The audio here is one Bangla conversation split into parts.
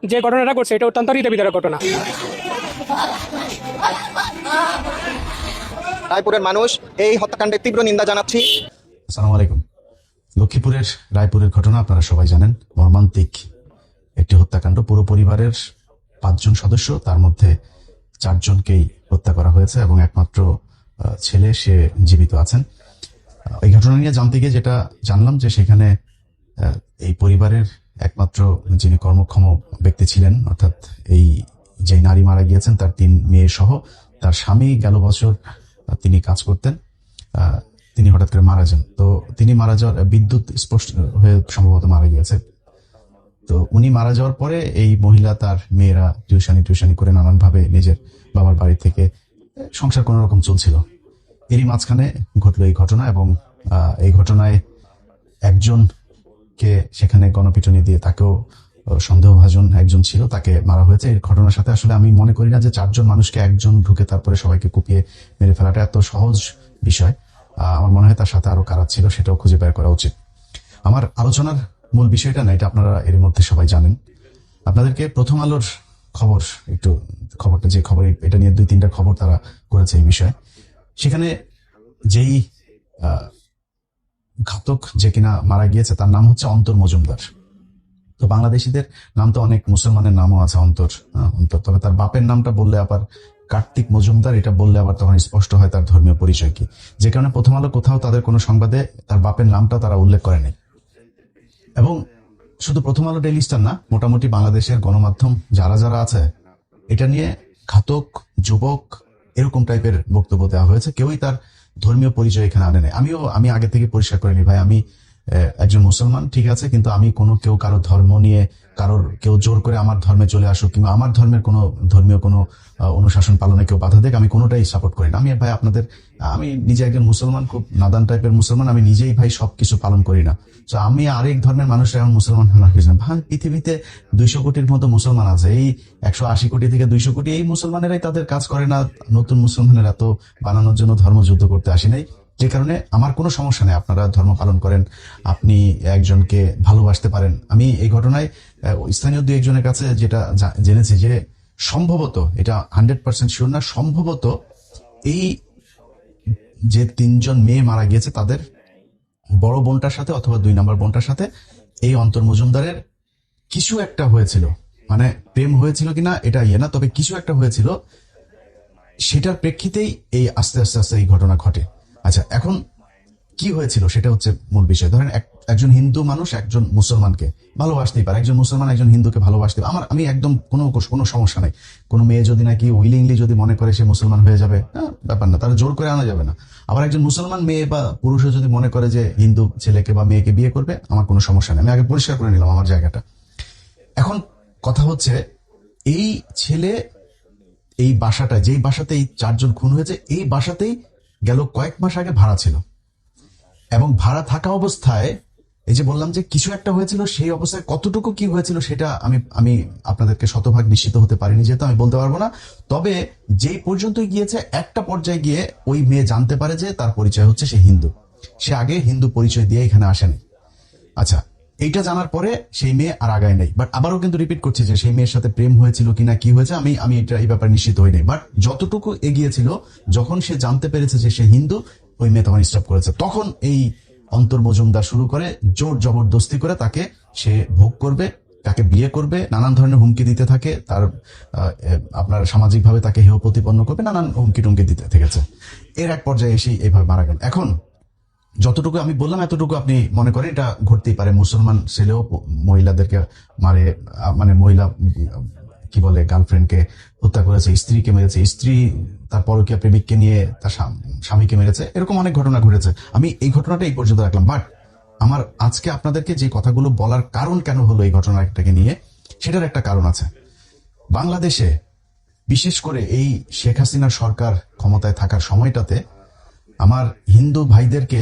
যে ঘটনাটা ঘটছে এটা অত্যন্ত হৃদয়বিদারক ঘটনা। রায়পুরের মানুষ এই হত্যাকাণ্ডের তীব্র নিন্দা জানাচ্ছি। আসসালামু আলাইকুম। লক্ষ্মীপুরের রায়পুরের ঘটনা আপনারা সবাই জানেন। মর্মান্তিক একটি হত্যাকাণ্ড। পুরো পরিবারের 5 জন সদস্য, তার মধ্যে 4 জনকেই হত্যা করা হয়েছে এবং একমাত্র ছেলে সে জীবিত আছেন। এই ঘটনা নিয়ে জানতে গিয়ে যেটা জানলাম যে সেখানে এই পরিবারের একমাত্র যিনি কর্মক্ষম ব্যক্তি ছিলেন, অর্থাৎ এই যে নারী মারা গিয়েছেন তার 3 মেয়ে সহ তার স্বামী গেল বছর তিনি কাজ করতেন, তিনি হঠাৎ করে মারা যান। তো তিনি মারা যাওয়ার বিদ্যুৎ স্পষ্ট হয়ে সম্ভবত মারা গিয়েছে। তো উনি মারা যাওয়ার পরে এই মহিলা তার মেয়েরা টিউশনি করে নানানভাবে নিজের বাবার বাড়ি থেকে সংসার কোন রকম চলছিল। এরই মাঝখানে ঘটলো এই ঘটনা এবং এই ঘটনায় একজনকে সেখানে গণপিটুনি দিয়ে তাকেও সন্দেহভাজন একজন ছিল, তাকে মারা হয়েছে। এই ঘটনার সাথে আসলে আমি মনে করি না যে 4 জন মানুষকে একজন ঢুকে তারপরে সবাইকে কুপিয়ে মেরে ফেলাটা এত সহজ বিষয়। আমার মনে হয় তার সাথে আরো কারা ছিল সেটাও খুঁজে বের করা উচিত। আমার আলোচনার মূল বিষয়টা না, এটা আপনারা এর মধ্যে সবাই জানেন। আপনাদেরকে প্রথম আলোর খবর, একটু খবরটা যে খবর, এটা নিয়ে 2-3টা খবর তারা করেছে এই বিষয়ে। সেখানে যেই ঘাতক যে কিনা মারা গিয়েছে তার নাম হচ্ছে অন্তর মজুমদার। তো বাংলাদেশিদের নাম তো অনেক, মুসলমানের নামও আছে অন্তর, তবে তার বাপের নামটা বললে আবার কার্তিক মজুমদার, এটা বললে আবার তখন স্পষ্ট হয় তার ধর্মীয় পরিচয় কি। যে কারণে প্রথম আলো কোথাও তাদের কোনো সংবাদে তার বাপের নামটা তারা উল্লেখ করেনি। এবং শুধু প্রথম আলো ডেইলি স্টার না, মোটামুটি বাংলাদেশের গণমাধ্যম যারা যারা আছে এটা নিয়ে ঘাতক, যুবক এরকম টাইপের বক্তব্য দেওয়া হয়েছে। কেউই তার ধর্মীয় পরিচয় এখানে আনে নেই। আমি আগে থেকে পরিষ্কার করে নি ভাই, আমি একজন মুসলমান, ঠিক আছে, কিন্তু আমি কেউ কারো ধর্ম নিয়ে কেউ জোর করে আমার ধর্মে চলে আসুক কিংবা আমার ধর্মের কোনো ধর্মীয় কোনো অনুশাসন পালনে কেউ বাধা দেখ, আমি কোনোটাই সাপোর্ট করি না। আমি ভাই আমি নিজে একজন মুসলমান, খুব নাদান টাইপের মুসলমান, আমি নিজেই ভাই সবকিছু পালন করি না। তো আমি আরেক ধর্মের মানুষরা এমন মুসলমান না কিছু না ভাই। পৃথিবীতে 200 কোটির মতো মুসলমান আছে, এই 180 কোটি থেকে 200 কোটি এই মুসলমানেরাই তাদের কাজ করে না। নতুন মুসলমানেরা তো বানানোর জন্য ধর্মযুদ্ধ করতে আসি নাই। যে কারণে আমার কোনো সমস্যা নেই, আপনারা ধর্ম পালন করেন, আপনি একজনকে ভালোবাসতে পারেন। আমি এই ঘটনায় স্থানীয় 2-1 জনের কাছে যেটা জেনেছি যে সম্ভবত, এটা 100% শিওর না, সম্ভবত এই যে 3 জন মেয়ে মারা গিয়েছে তাদের বড় বোনটার সাথে অথবা 2 নম্বর বোনটার সাথে এই অন্তর মজুমদারের কিছু একটা হয়েছিল। মানে প্রেম হয়েছিল কিনা এটা না, তবে কিছু একটা হয়েছিল, সেটার প্রেক্ষিতেই এই আস্তে আস্তে আস্তে এই ঘটনা ঘটে। আচ্ছা, এখন কি হয়েছিল সেটা হচ্ছে মূল বিষয়। ধরেন একজন হিন্দু মানুষ একজন মুসলমানকে ভালোবাসতেই পারে, একজন মুসলমান একজন হিন্দুকে ভালোবাসতে পারে। আমি একদম কোনো সমস্যা নাই। কোনো মেয়ে যদি নাকি উইলিংলি যদি মনে করে সে মুসলমান হয়ে যাবে, ব্যাপার না, তারা জোর করে আনা যাবে না। আবার একজন মুসলমান মেয়ে বা পুরুষও যদি মনে করে যে হিন্দু ছেলেকে বা মেয়েকে বিয়ে করবে, আমার কোনো সমস্যা নেই। আমি আগে পরিষ্কার করে নিলাম আমার জায়গাটা। এখন কথা হচ্ছে, এই ছেলে এই বাসাটা, যেই বাসাতেই 4 জন খুন হয়েছে, এই বাসাতেই গেল কয়েক মাস আগে ভাড়া ছিল এবং ভাড়া থাকা অবস্থায় এই যে বললাম যে কিছু একটা হয়েছিল, সেই অবস্থায় কতটুকু কি হয়েছিল সেটা আমি আপনাদেরকে শতভাগ নিশ্চিত হতে পারিনি, যেহেতু আমি বলতে পারবো না। তবে যেই পর্যন্ত গিয়েছে, একটা পর্যায়ে গিয়ে ওই মেয়ে জানতে পারে যে তার পরিচয় হচ্ছে সে হিন্দু। সে আগে হিন্দু পরিচয় দিয়ে এখানে আসেনি। আচ্ছা, এইটা জানার পরে সেই মেয়ে আর আগায় নাই। বাট আবারও কিন্তু রিপিট করছে যে সেই মেয়ের সাথে প্রেম হয়েছিল কিনা কি হয়েছে আমি এটা এই ব্যাপারে নিশ্চিত হই নাই। বাট যতটুকু এগিয়েছিল, যখন সে জানতে পেরেছে যে সে হিন্দু, ওই মেয়ে তখন স্টপ করেছে। তখন এই অন্তর মজুমদার শুরু করে জোর জবরদস্তি করে তাকে সে ভোগ করবে, তাকে বিয়ে করবে, নানান ধরনের হুমকি দিতে থাকে, তার আপনার সামাজিকভাবে তাকে হেয় প্রতিপন্ন করবে, নানান হুমকি টুমকি দিতে থেকেছে। এর এক পর্যায়ে এসে এইভাবে মারা গেল। এখন যতটুকু আমি বললাম এতটুকু আপনি মনে করেন এটা ঘটতেই পারে। মুসলমান ছেলেও মহিলাদেরকে মারে, মানে মহিলা কি বলে গার্লফ্রেন্ডকে হত্যা করেছে, স্ত্রীকে মেরেছে, স্ত্রী তার পরকীয়া প্রেমিককে নিয়ে তার স্বামীকে মেরেছে, এরকম অনেক ঘটনা ঘটেছে। আমি এই ঘটনাটা এই পর্যন্ত রাখলাম। বাট আমার আজকে আপনাদেরকে যে কথাগুলো বলার কারণ কেন হলো এই ঘটনাটাকে নিয়ে, সেটার একটা কারণ আছে। বাংলাদেশে বিশেষ করে এই শেখ হাসিনা সরকার ক্ষমতায় থাকার সময়টাতে আমার হিন্দু ভাইদেরকে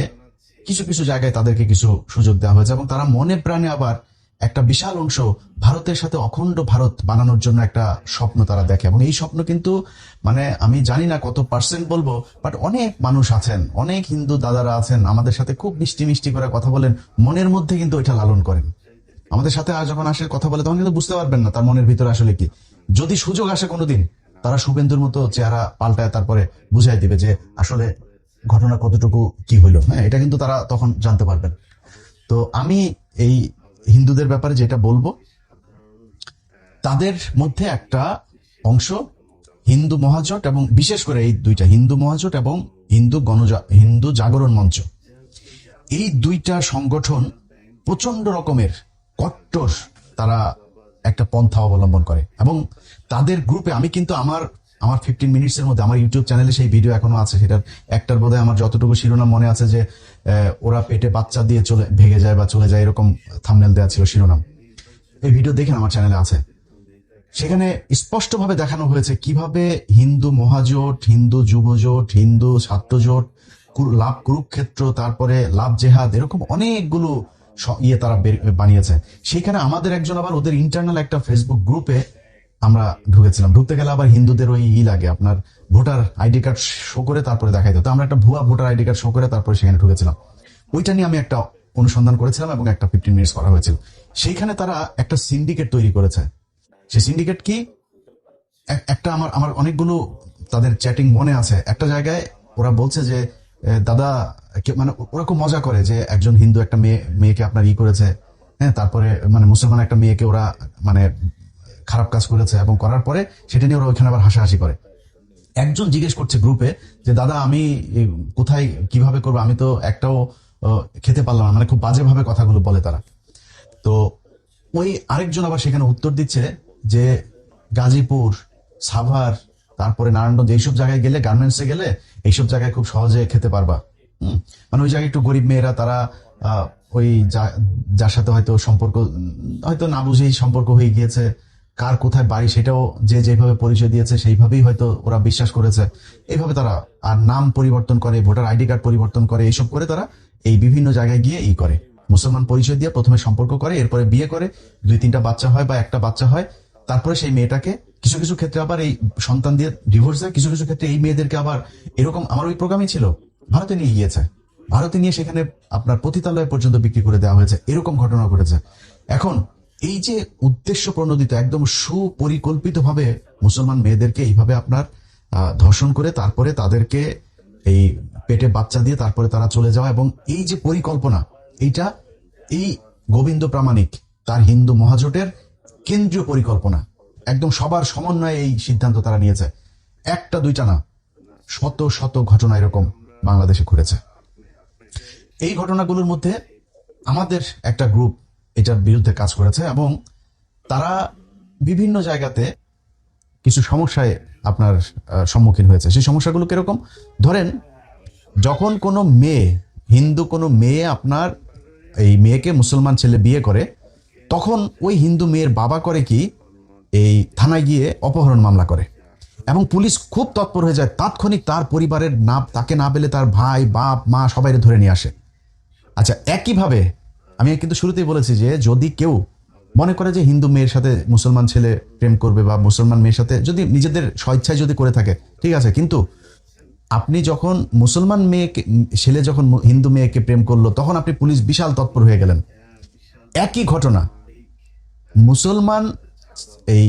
কিছু কিছু জায়গায় তাদেরকে কিছু সুযোগ দেওয়া হয়েছে এবং তারা মনে প্রাণে আবার একটা বিশাল অংশ ভারতের সাথে অখণ্ড ভারত বানানোর জন্য একটা স্বপ্ন তারা দেখে। এবং এই স্বপ্ন কিন্তু, মানে আমি জানি না কত পার্সেন্ট বলবো, বাট অনেক মানুষ আছেন, অনেক হিন্দু দাদারা আছেন আমাদের সাথে খুব মিষ্টি মিষ্টি করে কথা বলেন, মনের মধ্যে কিন্তু এটা লালন করেন। আমাদের সাথে আর যখন আসে কথা বলে তখন কিন্তু বুঝতে পারবেন না তার মনের ভিতরে আসলে কি। যদি সুযোগ আসে কোনোদিন, তারা শুভেন্দুর মতো চেহারা পাল্টায় তারপরে বুঝাই দিবে যে আসলে ঘটনা কতটুকু কি হইলো। হ্যাঁ, এটা কিন্তু তারা তখন জানতে পারবেন। তো আমি এই হিন্দুদের ব্যাপারে যেটা বলবো, তাদের মধ্যে একটা অংশ হিন্দু মহাজোট, এবং বিশেষ করে এই দুইটা হিন্দু মহাজোট এবং হিন্দু জাগরণ মঞ্চ, এই দুইটা সংগঠন প্রচন্ড রকমের কট্টর তারা একটা পন্থা অবলম্বন করে। এবং তাদের গ্রুপে আমি কিন্তু আমার 15 মিনিটসের মধ্যে আমার ইউটিউব চ্যানেলে সেই ভিডিও এখনো আছে, সেটার একটার বোধহয় আমার যতটুকু শিরোনাম মনে আছে যে ওরা পেটে বাচ্চা দিয়ে ভেগে যায় বা চলে যায়, এরকম থাম্বনেল দেওয়া ছিল শিরোনাম। এই ভিডিও দেখেন, আমার চ্যানেলে আছে। সেখানে স্পষ্টভাবে দেখানো হয়েছে কিভাবে হিন্দু মহাজোট, হিন্দু যুবজোট, হিন্দু ছাত্রজোট, লাভ কুরুক্ষেত্র, তারপরে লাভ জেহাদ, এরকম অনেকগুলো তারা বানিয়েছে। সেখানে আমাদের একজন আবার ওদের ইন্টারনাল একটা ফেসবুক গ্রুপে আমরা ঢুকেছিলাম। ঢুকতে গেলে আবার হিন্দুদের ওই লাগে, আপনার ভোটার আইডি কার্ড শো করে তারপরে দেখাইতো। তো আমরা একটা ভুয়া ভোটার আইডি কার্ড শো করে তারপরে সেখানে ঢুকেছিলাম। ওইটা নিয়ে আমি একটা অনুসন্ধান করেছিলাম এবং একটা 15 মিনিটস করা হয়েছিল। সেইখানে তারা একটা সিন্ডিকেট তৈরি করেছে। সেই সিন্ডিকেট কি, একটা আমার অনেকগুলো তাদের চ্যাটিং মনে আছে। একটা জায়গায় ওরা বলছে যে দাদা, মানে ওরা খুব মজা করে যে একজন হিন্দু একটা মেয়েকে আপনার করেছে, হ্যাঁ, তারপরে মানে মুসলমান একটা মেয়েকে ওরা মানে খারাপ কাজ করেছে, এবং করার পরে সেটা নিয়ে ওরা ওইখানে আবার হাসাহাসি করে। একজন জিজ্ঞেস করছে গ্রুপে যে দাদা, আমি কোথায় কিভাবে করবো, আমি তো একটাও খেতে পারলাম না, মানে খুব বাজেভাবে কথাগুলো বলে তারা। তো ওই আরেকজন আবার সেখানে উত্তর দিচ্ছে যে গাজীপুর, সাভার, তারপরে নারায়ণগঞ্জ, এইসব জায়গায় গেলে, গার্মেন্টসে গেলে এইসব জায়গায় খুব সহজে খেতে পারবা। মানে ওই জায়গায় একটু গরিব মেয়েরা, তারা ওই যার সাথে হয়তো সম্পর্ক হয়তো না বুঝেই সম্পর্ক হয়ে গিয়েছে, কার কোথায় বাড়ি সেটাও যে যেভাবে পরিচয় দিয়েছে সেইভাবেই হয়তো ওরা বিশ্বাস করেছে। এইভাবে তারা আর নাম পরিবর্তন করে, ভোটার আইডি কার্ড পরিবর্তন করে, এইসব করে তারা এই বিভিন্ন জায়গায় গিয়ে করে মুসলমান পরিচয় দিয়ে প্রথমে সম্পর্ক করে, এরপরে বিয়ে করে, 2-3টা বাচ্চা হয় বা একটা বাচ্চা হয়, তারপরে সেই মেয়েটাকে কিছু কিছু ক্ষেত্রে আবার এই সন্তান দিয়ে ডিভোর্স দেয়, কিছু কিছু ক্ষেত্রে এই মেয়েদেরকে আবার এরকম, আমার ওই প্রোগ্রামই ছিল, ভারতে নিয়ে গিয়েছে। ভারতে নিয়ে সেখানে আপনার পতিতালয় পর্যন্ত বিক্রি করে দেওয়া হয়েছে, এরকম ঘটনা ঘটেছে। এখন এই যে উদ্দেশ্য প্রণোদিত, একদম সুপরিকল্পিত ভাবে মুসলমান মেয়েদেরকে এইভাবে আপনার ধর্ষণ করে তারপরে তাদেরকে এই পেটে বাচ্চা দিয়ে তারপরে তারা চলে যাওয়া, এবং এই যে পরিকল্পনা, এইটা এই গোবিন্দ প্রামাণিক তার হিন্দু মহাজোটের কেন্দ্রীয় পরিকল্পনা, একদম সবার সমন্বয়ে এই সিদ্ধান্ত তারা নিয়েছে। একটা দুইটা না, শত শত ঘটনা এরকম বাংলাদেশে ঘটেছে। এই ঘটনাগুলোর মধ্যে আমাদের একটা গ্রুপ এটার বিরুদ্ধে কাজ করেছে, এবং তারা বিভিন্ন জায়গাতে কিছু সমস্যায় আপনার সম্মুখীন হয়েছে। সেই সমস্যাগুলো কিরকম, ধরেন যখন কোনো মেয়ে, হিন্দু কোনো মেয়ে আপনার এই মেয়েকে মুসলমান ছেলে বিয়ে করে, তখন ওই হিন্দু মেয়ের বাবা করে কি, এই থানায় গিয়ে অপহরণ মামলা করে, এবং পুলিশ খুব তৎপর হয়ে যায়, তাৎক্ষণিক তার পরিবারের তাকে না পেলে তার ভাই, বাপ, মা সবাই ধরে নিয়ে আসে। আচ্ছা, একইভাবে আমি কিন্তু শুরুতেই বলেছি যে যদি কেউ মনে করে যে হিন্দু মেয়ের সাথে মুসলমান ছেলে প্রেম করবে বা মুসলমান মেয়ের সাথে যদি নিজেদের স্বেচ্ছায় যদি করে থাকে, ঠিক আছে, কিন্তু আপনি যখন মুসলমান মেয়েকে ছেলে যখন হিন্দু মেয়েকে প্রেম করলো, তখন আপনি পুলিশ বিশাল তৎপর হয়ে গেলেন। একই ঘটনা মুসলমান এই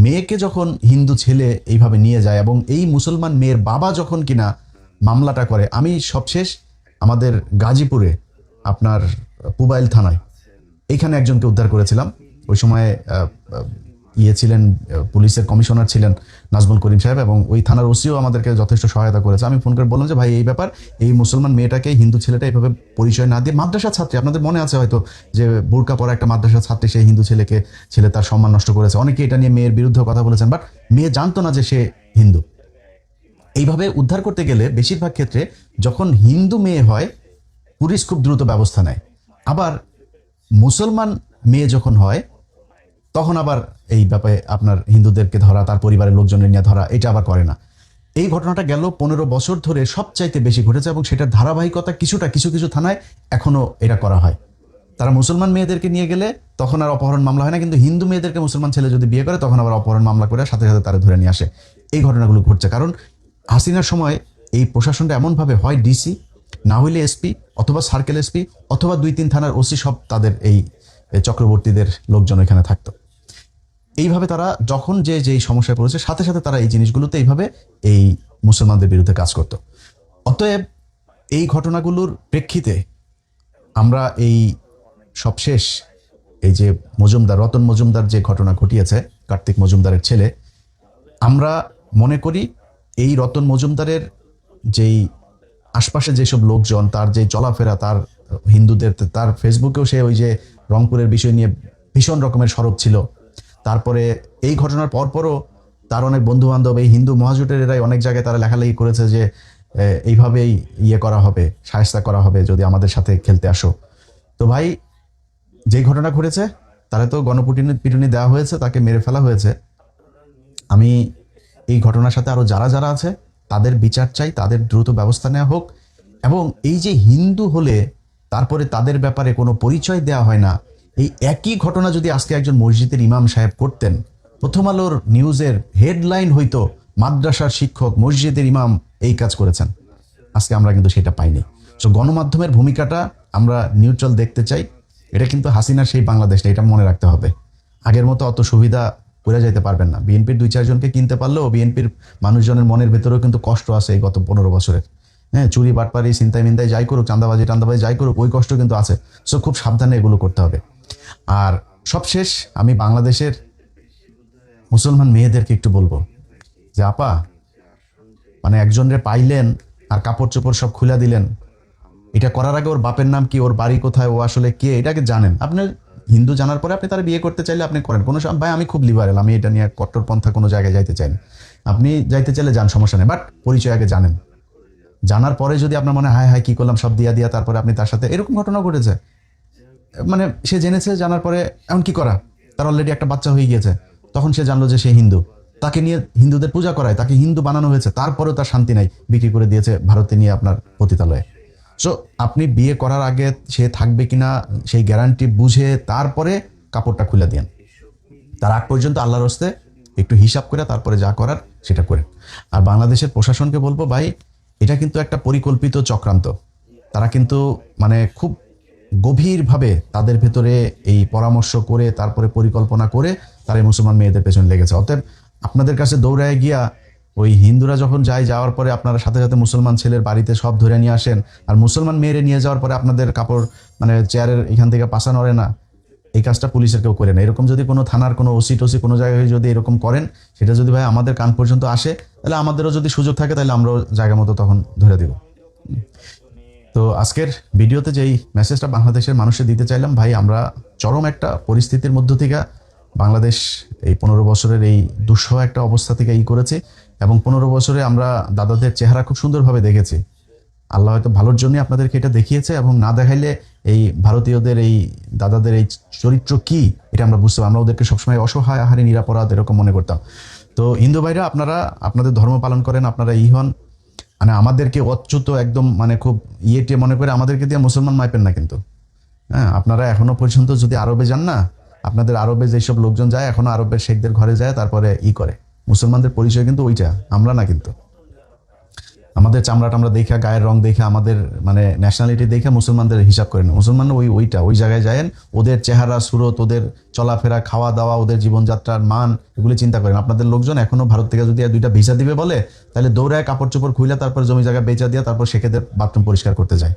মেয়েকে যখন হিন্দু ছেলে এইভাবে নিয়ে যায়, এবং এই মুসলমান মেয়ের বাবা যখন কিনা মামলাটা করে, আমি সবশেষ আমাদের গাজীপুরে আপনার পুবাইল থানায় এইখানে একজনকে উদ্ধার করেছিলাম। ওই সময় ছিলেন পুলিশের কমিশনার ছিলেন নাজমুল করিম সাহেব, এবং ওই থানার ওসিও আমাদেরকে যথেষ্ট সহায়তা করেছে। আমি ফোন করে বললাম যে ভাই, এই ব্যাপার, এই মুসলমান মেয়েটাকে হিন্দু ছেলেটা এইভাবে পরিচয় না দিয়ে, মাদ্রাসা ছাত্রী, আপনাদের মনে আছে হয়তো যে বোরকা পরা একটা মাদ্রাসা ছাত্রী, সেই হিন্দু ছেলে তার সম্মান নষ্ট করেছে। অনেকে এটা নিয়ে মেয়ের বিরুদ্ধে কথা বলেছেন, বাট মেয়ে জানতো না যে সে হিন্দু। এইভাবে উদ্ধার করতে গেলে বেশিরভাগ ক্ষেত্রে যখন হিন্দু মেয়ে হয়, পুলিশ খুব দ্রুত ব্যবস্থা নেয়। আবার মুসলমান মেয়ে যখন হয়, তখন আবার এই ব্যাপারে আপনার হিন্দুদেরকে ধরা, তার পরিবারের লোকজনের নিয়ে ধরা, এটা আবার করে না। এই ঘটনাটা গেল 15 বছর ধরে সবচাইতে বেশি ঘটেছে, এবং সেটার ধারাবাহিকতা কিছু কিছু থানায় এখনো এটা করা হয়। তারা মুসলমান মেয়েদেরকে নিয়ে গেলে তখন আর অপহরণ মামলা হয় না, কিন্তু হিন্দু মেয়েদেরকে মুসলমান ছেলে যদি বিয়ে করে, তখন আবার অপহরণ মামলা করে সাথে সাথে তারা ধরে নিয়ে আসে। এই ঘটনাগুলো ঘটছে কারণ হাসিনার সময় এই প্রশাসনটা এমনভাবে হয়, ডিসি না হইলে এসপি অথবা সার্কেল এসপি অথবা 2-3 থানার ওসি সব তাদের এই এই চক্রবর্তীদের লোকজন এখানে থাকতো। এইভাবে তারা যখন যেই সমস্যায় পড়েছে সাথে সাথে তারা এই জিনিসগুলোতে এইভাবে এই মুসলমানদের বিরুদ্ধে কাজ করত। অতএব এই ঘটনাগুলোর প্রেক্ষিতে আমরা এই সবশেষ এই যে মজুমদার, রতন মজুমদার যে ঘটনা ঘটিয়েছে, কার্তিক মজুমদারের ছেলে, আমরা মনে করি এই রতন মজুমদারের যেই আশপাশে যেসব লোকজন, তার যে চলাফেরা, তার হিন্দুদের, তার ফেসবুকেও সে ওই যে রংপুরের বিষয় নিয়ে ভীষণ রকমের সরব ছিল। তারপরে এই ঘটনার পরপরও তার অনেক বন্ধু বান্ধব, এই হিন্দু মহাজোটের এরাই অনেক জায়গায় তারা লেখালেখি করেছে যে এইভাবেই করা হবে, শায়েস্তা করা হবে যদি আমাদের সাথে খেলতে আসো। তো ভাই, যেই ঘটনা ঘটেছে তারা তো গণপিটুনি দেওয়া হয়েছে, তাকে মেরে ফেলা হয়েছে। আমি এই ঘটনার সাথে আরো যারা যারা আছে তাদের বিচার চাই, তাদের দ্রুত ব্যবস্থা নেওয়া হোক। এবং এই যে হিন্দু হলে তারপরে তাদের ব্যাপারে কোনো পরিচয় দেওয়া হয় না, এই একই ঘটনা যদি আজকে একজন মসজিদের ইমাম সাহেব করতেন, প্রথম আলোর নিউজের হেডলাইন হইতো মাদ্রাসার শিক্ষক মসজিদের ইমাম এই কাজ করেছেন। আজকে আমরা কিন্তু সেটা পাইনি। সো গণমাধ্যমের ভূমিকাটা আমরা নিউট্রাল দেখতে চাই। এটা কিন্তু হাসিনার সেই বাংলাদেশটা, এটা মনে রাখতে হবে। আগের মতো অত সুবিধা করে যাইতে পারবেন না। বিএনপির 2-4 জনকে কিনতে পারলেও বিএনপির মানুষজনের মনের ভেতরেও কিন্তু কষ্ট আছে এই গত 15 বছরের। হ্যাঁ, চুরি বাটপারি ছিনতাই মিন্দাই যাই করুক, চাঁদাবাজি যাই করুক, ওই কষ্ট কিন্তু আছে। সো খুব সাবধানে এগুলো করতে হবে। আর সবশেষ আমি বাংলাদেশের মুসলমান মেয়েদেরকে একটু বলবো যে আপা, মানে একজনরে পাইলেন আর কাপড় চোপড় সব খুলে দিলেন, এটা করার আগে ওর বাপের নাম কি, ওর বাড়ি কোথায়, ও আসলে কে, এটাকে জানেন। আপনি হিন্দু জানার পরে আপনি তারা বিয়ে করতে চাইলে আপনি করেন, কোনো ভাই আমি খুব লিবারেল, আমি এটা নিয়ে কট্টরপন্থা কোনো জায়গায় যাইতে চাই না। আপনি যাইতে চাইলে যান, সমস্যা নেই, বাট পরিচয় আগে জানেন। জানার পরে যদি আপনার মনে হায় কি করলাম সব দিয়া তারপরে আপনি তার সাথে, এরকম ঘটনা ঘটেছে। মানে সে জেনেছে, জানার পরে এমন কি করা, তার অলরেডি একটা বাচ্চা হয়ে গিয়েছে, তখন সে জানলো যে সে হিন্দু, তাকে নিয়ে হিন্দুদের পূজা করায়, তাকে হিন্দু বানানো হয়েছে, তারপরেও তার শান্তি নাই, বিক্রি করে দিয়েছে ভারতে নিয়ে আপনার পতিতালয়ে। সো আপনি বিয়ে করার আগে সে থাকবে কিনা সেই গ্যারান্টি বুঝে তারপরে কাপড়টা খুলে দেন। তার আগ পর্যন্ত আল্লাহর হস্তে একটু হিসাব করে তারপরে যা করার সেটা করেন। আর বাংলাদেশের প্রশাসনকে বলবো ভাই, এটা কিন্তু একটা পরিকল্পিত চক্রান্ত। তারা কিন্তু মানে খুব গভীরভাবে তাদের ভেতরে এই পরামর্শ করে তারপরে পরিকল্পনা করে তারা এই মুসলমান মেয়েদের পেছনে লেগেছে। অতএব আপনাদের কাছে দৌড়ায় গিয়া ওই হিন্দুরা যখন যাওয়ার পরে আপনারা সাথে সাথে মুসলমান ছেলের বাড়িতে সব ধরে নিয়ে আসেন, আর মুসলমান মেয়েরে নিয়ে যাওয়ার পরে আপনাদের কাপড় মানে চেয়ারের এখান থেকে পাশা নড়ে না, এই কাজটা পুলিশের কেউ করে না। এরকম যদি কোনো থানার কোনো ওসি টোসি কোনো জায়গায় যদি এরকম করেন, সেটা যদি ভাই আমাদের কান পর্যন্ত আসে, তাহলে আমাদেরও যদি সুযোগ থাকে তাহলে আমরাও জায়গা মতো তখন ধরে দিব। তো আজকের ভিডিওতে যেই মেসেজটা বাংলাদেশের মানুষের দিতে চাইলাম, ভাই আমরা চরম একটা পরিস্থিতির মধ্য থেকে বাংলাদেশ এই 15 বছরের এই দুঃসহ একটা অবস্থা থেকে করেছে, এবং 15 বছরে আমরা দাদাদের চেহারা খুব সুন্দরভাবে দেখেছি। আল্লাহ হয়তো ভালোর জন্যই আপনাদেরকে এটা দেখিয়েছে, এবং না দেখাইলে এই ভারতীয়দের এই দাদাদের এই চরিত্র কি এটা আমরা বুঝতে পারি। আমরা ওদেরকে সবসময় অসহায়, আহারি, নিরাপরাধ এরকম মনে করতাম। তো হিন্দু ভাইরা, আপনারা আপনাদের ধর্ম পালন করেন, আপনারা হন, মানে আমাদেরকে অচ্যুত একদম মানে খুব ইয়েটে মনে করে আমাদেরকে দিয়ে মুসলমান মাইপেন না কিন্তু। হ্যাঁ, আপনারা এখনো পর্যন্ত যদি আরবে যান না, আপনাদের আরবে যেসব লোকজন যায় এখনো আরবের শেখদের ঘরে যায়, তারপরে করে মুসলমানদের পরিচয় কিন্তু ওইটা, আমরা না কিন্তু। আমাদের চামড়াটা আমরা দেখা, গায়ের রং দেখে, আমাদের মানে ন্যাশনালিটি দেখে মুসলমানদের হিসাব করে না। মুসলমান ওই জায়গায় যায়েন, ওদের চেহারা সুরত, ওদের চলাফেরা, খাওয়া দাওয়া, ওদের জীবনযাত্রার মান, এগুলি চিন্তা করেন। আপনাদের লোকজন এখনো ভারত থেকে যদি 2টা ভিসা দিবে বলে, তাহলে দৌড়ায় কাপড় চোপড় খুইলে তারপর জমি জায়গা বেচা দিয়ে তারপর শেখেদের বাথরুম পরিষ্কার করতে যায়,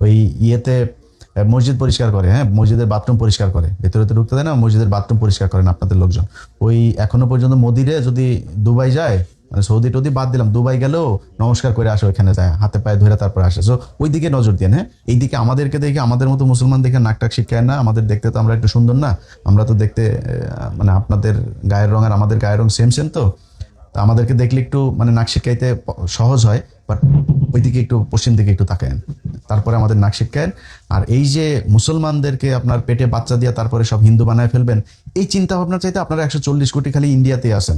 ওই মসজিদ পরিষ্কার করে, হ্যাঁ মসজিদের বাথরুম পরিষ্কার করে, ভেতরে তো ঢুকতে দেয় না, মসজিদের বাথরুম পরিষ্কার করেন আপনাদের লোকজন। ওই এখনো পর্যন্ত মোদিরে যদি দুবাই যায়, মানে সৌদি টদি বাদ দিলাম, দুবাই গেলেও নমস্কার করে আসে, ওইখানে যায় হাতে পায়ে ধরে তারপর আসে। সো ওই দিকে নজর দেন। হ্যাঁ, এইদিকে আমাদেরকে দেখে, আমাদের মতো মুসলমান দেখে নাকটাক শিক্ষায় না। আমাদের দেখতে তো আমরা একটু সুন্দর না, আমরা তো দেখতে মানে আপনাদের গায়ের রং আর আমাদের গায়ের রং সেম তো আমাদেরকে দেখলে একটু মানে নাক শিক্ষাইতে সহজ হয়, বাট ওইদিকে একটু পশ্চিম দিকে একটু তাকায়েন, তারপরে আমাদের নাক শিক্ষায়েন। আর এই যে মুসলমানদেরকে আপনার পেটে বাচ্চা দিয়ে তারপরে সব হিন্দু বানায় ফেলবেন, এই চিন্তা ভাবনা চাইতে আপনারা 140 কোটি খালি ইন্ডিয়াতে আসেন,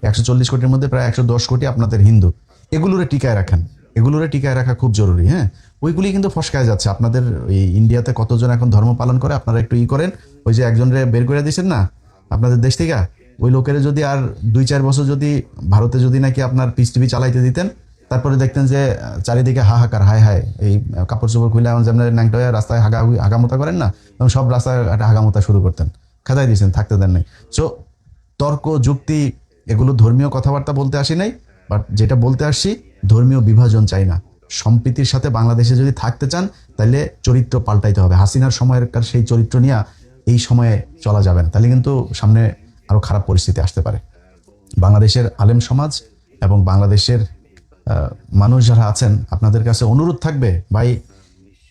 140 কোটির মধ্যে প্রায় 110 কোটি আপনাদের হিন্দু। এগুলোরে টিকায় রাখেন, এগুলোরে টিকায় রাখা খুব জরুরি। হ্যাঁ, ওইগুলি কিন্তু ফসকায় যাচ্ছে। আপনাদের এই ইন্ডিয়াতে কতজন এখন ধর্ম পালন করে, আপনারা একটু করেন। ওই যে একজনরে বের করে দিয়েছেন না আপনাদের দেশ থেকে, ওই লোকের যদি আর 2-4 বছর যদি ভারতে যদি নাকি আপনার পিস টিভি চালাইতে দিতেন, তারপরে দেখতেন যে চারিদিকে হাহাকার, হায় হায়, এই কাপড় চোপড় খুলে এমন যেমন ন্যাংটা হয়ে রাস্তায় হাগামোতা করেন না, এবং সব রাস্তায় একটা হাগামোতা শুরু করতেন, খেদাই দিয়েছেন, থাকতে দেন নাই। সো তর্ক যুক্তি এগুলো ধর্মীয় কথাবার্তা বলতে আসি নাই, বাট যেটা বলতে আসছি, ধর্মীয় বিভাজন চাই না। সম্প্রীতির সাথে বাংলাদেশে যদি থাকতে চান তাহলে চরিত্র পাল্টাইতে হবে। হাসিনার সময়কার সেই চরিত্র নিয়ে এই সময়ে চলা যাবে না, তাহলে কিন্তু সামনে আরো খারাপ পরিস্থিতি আসতে পারে। বাংলাদেশের আলেম সমাজ এবং বাংলাদেশের মানুষ যারা আছেন, আপনাদের কাছে অনুরোধ থাকবে, ভাই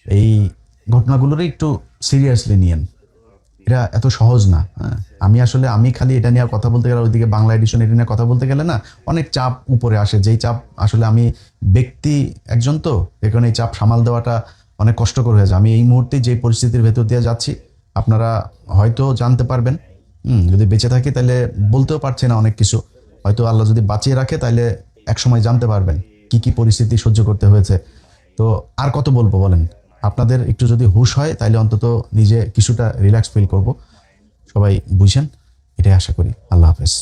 এই ঘটনাগুলোর একটু সিরিয়াসলি নিয়েন। এটা এত সহজ না। আমি খালি এটা নিয়ে কথা বলতে গেলে, ওইদিকে বাংলা এডিশন এটা নিয়ে কথা বলতে গেলে না, অনেক চাপ উপরে আসে, যেই চাপ আসলে আমি ব্যক্তি একজন, তো এখানে এই চাপ সামাল দেওয়াটা অনেক কষ্টকর হয়ে যায়। আমি এই মুহূর্তে যে পরিস্থিতির ভেতর দিয়ে যাচ্ছি, আপনারা হয়তো জানতে পারবেন, যদি বেঁচে থাকি তাহলে বলতেও পারছি না অনেক কিছু, হয়তো আল্লাহ যদি বাঁচিয়ে রাখে তাহলে একসময় জানতে পারবেন কি কি পরিস্থিতি সহ্য করতে হয়েছে। তো আর কত বলবো বলেন, আপনাদের একটু যদি হুঁশ হয় তাহলে অন্তত নিজে কিছুটা রিল্যাক্স ফিল করব। সবাই বুঝছেন, এটাই আশা করি। আল্লাহ হাফেজ।